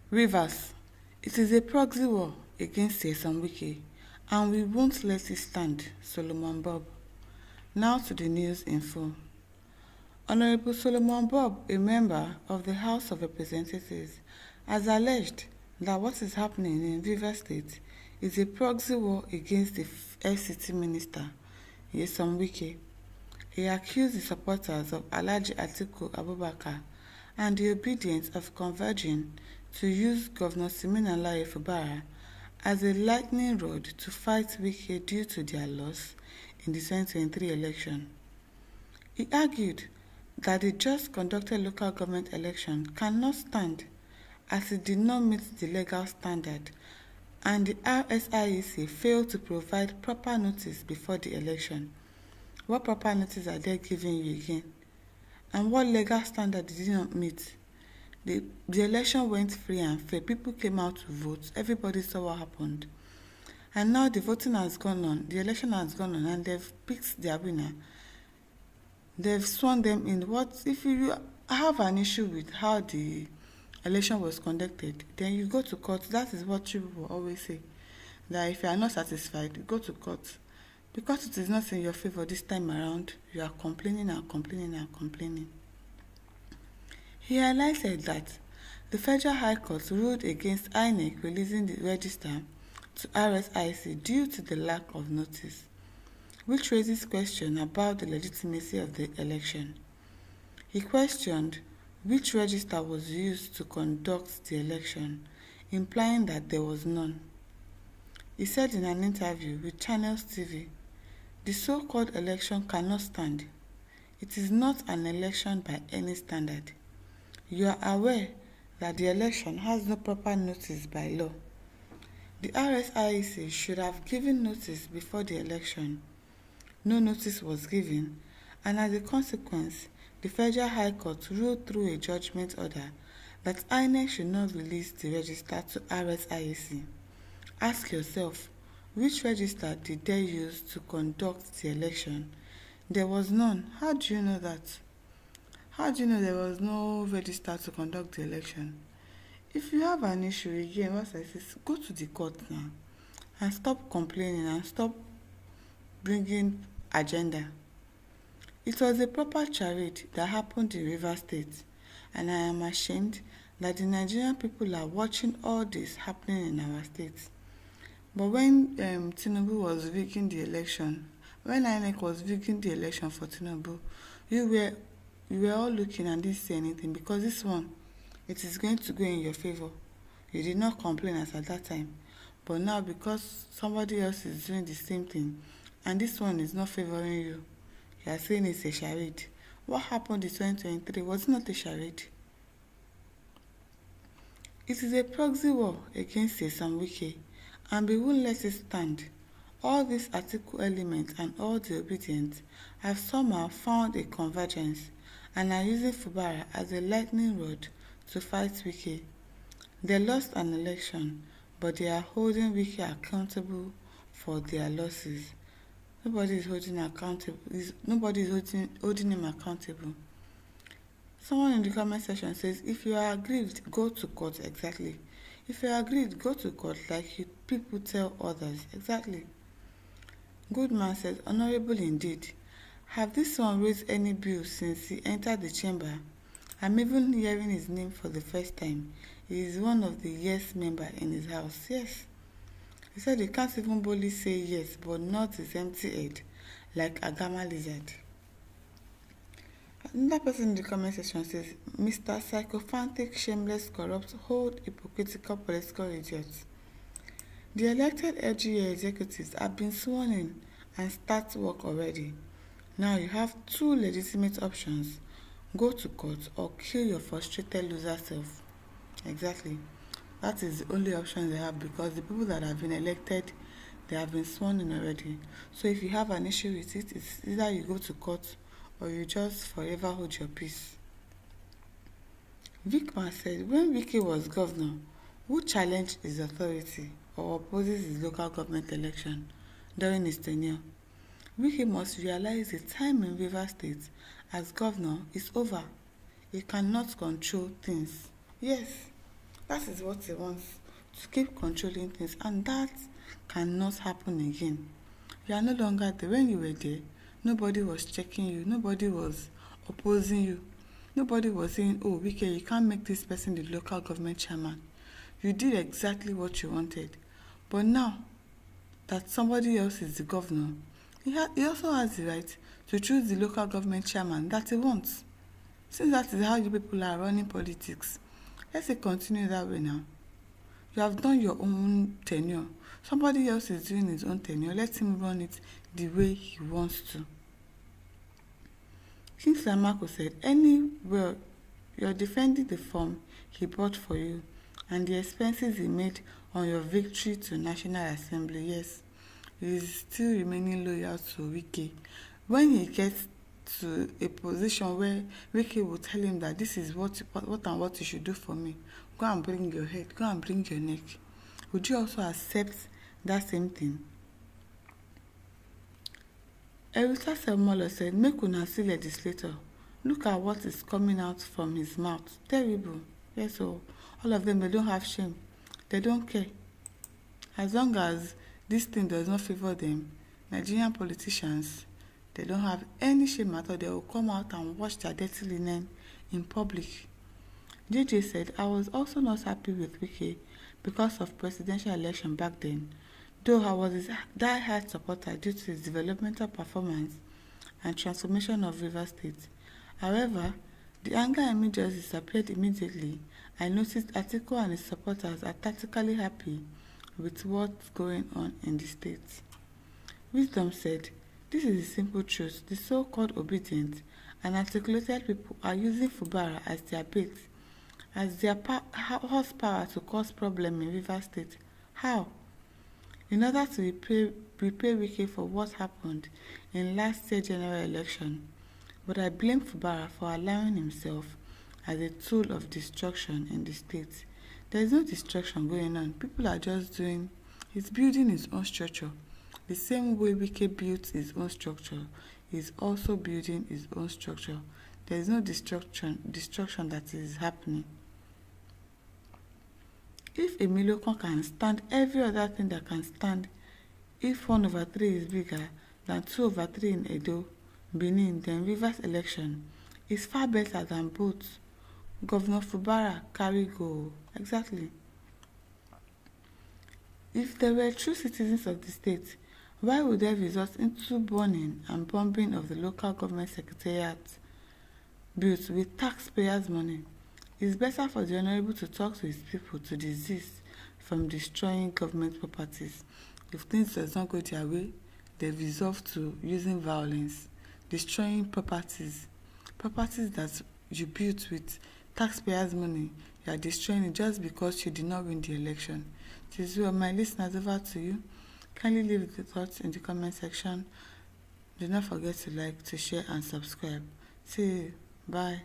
Rivers, it is a proxy war against Wike, and we won't let it stand, Solomon Bob. Now to the news in full. Honorable Solomon Bob, a member of the House of Representatives, has alleged that what is happening in Rivers State is a proxy war against the FCT minister, Wike. He accused the supporters of Alhaji Atiku Abubakar and the obedience of converging to use Governor Siminalayi Fubara as a lightning rod to fight Wike due to their loss in the 2023 election. He argued that the just conducted local government election cannot stand as it did not meet the legal standard and the RSIEC failed to provide proper notice before the election. What proper notice are they giving you again? And what legal standard did you not meet? The election went free and fair. People came out to vote. Everybody saw what happened. And now the voting has gone on. The election has gone on and they've picked their winner. They've sworn them in. What if you have an issue with how the election was conducted, then you go to court. That is what people always say. That if you are not satisfied, go to court. Because it is not in your favor this time around, you are complaining and complaining and complaining. He highlighted that the Federal High Court ruled against INEC releasing the register to RSIC due to the lack of notice, which raises questions about the legitimacy of the election. He questioned which register was used to conduct the election, implying that there was none. He said in an interview with Channels TV, "The so-called election cannot stand. It is not an election by any standard. You are aware that the election has no proper notice by law. The RSIEC should have given notice before the election. No notice was given, and as a consequence, the Federal High Court ruled through a judgment order that INEC should not release the register to RSIEC. Ask yourself, which register did they use to conduct the election? There was none. How do you know that? How do you know there was no register to conduct the election? If you have an issue again, what I say, go to the court now and stop complaining and stop bringing agenda. It was a proper charade that happened in Rivers State, and I am ashamed that the Nigerian people are watching all this happening in our state. But when Tinubu was rigging the election, when INEC was rigging the election for Tinubu, we were all looking and didn't say anything because this one, it is going to go in your favor. You did not complain as at that time. But now because somebody else is doing the same thing and this one is not favoring you, you are saying it's a charade. What happened in 2023 was not a charade. It is a proxy war against Wike, and we won't let it stand. All these article elements and all the obedience have somehow found a convergence and are using Fubara as a lightning rod to fight Wike. They lost an election, but they are holding Wike accountable for their losses. Nobody is holding him accountable. Someone in the comment section says, if you are aggrieved, go to court. Exactly. If you are aggrieved, go to court like people tell others. Exactly. Goodman says, honorable indeed. Have this one raised any bill since he entered the chamber? I'm even hearing his name for the first time. He is one of the yes member in his house. Yes. He said he can't even boldly say yes, but not his empty head, like a gamma lizard. Another person in the comment section says, Mr. Psychophantic, shameless, corrupt, hold hypocritical political idiots. The elected LGA executives have been sworn in and start work already. Now you have two legitimate options. Go to court or kill your frustrated loser self. Exactly. That is the only option they have because the people that have been elected, they have been sworn in already. So if you have an issue with it, it's either you go to court or you just forever hold your peace. Vickman said when Wike was governor, who challenged his authority or opposes his local government election during his tenure? Wike must realize the time in Rivers State as governor is over. He cannot control things. Yes, That is what he wants, to keep controlling things, and that cannot happen again. You are no longer there. When you were there, nobody was checking you, nobody was opposing you, nobody was saying, oh, Wike, you can't make this person the local government chairman. You did exactly what you wanted. But now that somebody else is the governor, he also has the right to choose the local government chairman that he wants. Since that is how you people are running politics, let's say continue that way now. You have done your own tenure. Somebody else is doing his own tenure. Let him run it the way he wants to. King Samako said, anywhere you're defending the form he bought for you and the expenses he made on your victory to National Assembly, yes, he is still remaining loyal to Wike. When he gets to a position where Wike will tell him that this is what and what you should do for me, go and bring your head, go and bring your neck, would you also accept that same thing? Erita Selmolo said, make una see legislator. Look at what is coming out from his mouth. Terrible. Yes, so all of them, they don't have shame. They don't care. As long as this thing does not favor them, Nigerian politicians, they don't have any shame at all. They will come out and wash their dirty linen in public. JJ said, I was also not happy with Wike because of presidential election back then, though I was his die-hard supporter due to his developmental performance and transformation of Rivers State. However, the anger in me just disappeared immediately. I noticed Atiku and his supporters are tactically happy with what's going on in the state. Wisdom said, this is the simple truth. The so-called obedient and articulated people are using Fubara as their bait, as their horsepower to cause problems in Rivers State. How? In order to repay Wike for what happened in last year's general election. But I blame Fubara for allowing himself as a tool of destruction in the state. There is no destruction going on. People are just he's building his own structure. The same way Wike built his own structure, he's also building his own structure. There is no destruction that is happening. If Emilokon can stand every other thing that can stand, if 1/3 is bigger than 2/3 in Edo, Benin, then Rivers election is far better than both. Governor Fubara carry go. Exactly. If they were true citizens of the state, why would they resort into burning and bombing of the local government secretariat built with taxpayers' money? It's better for the Honorable to talk to his people to desist from destroying government properties. If things does not go their way, they resort to using violence, destroying properties that you built with taxpayers' money. You are destroying it just because you did not win the election. This is my listeners, over to you. Kindly leave the thoughts in the comment section. Do not forget to like, to share, and subscribe. See you. Bye.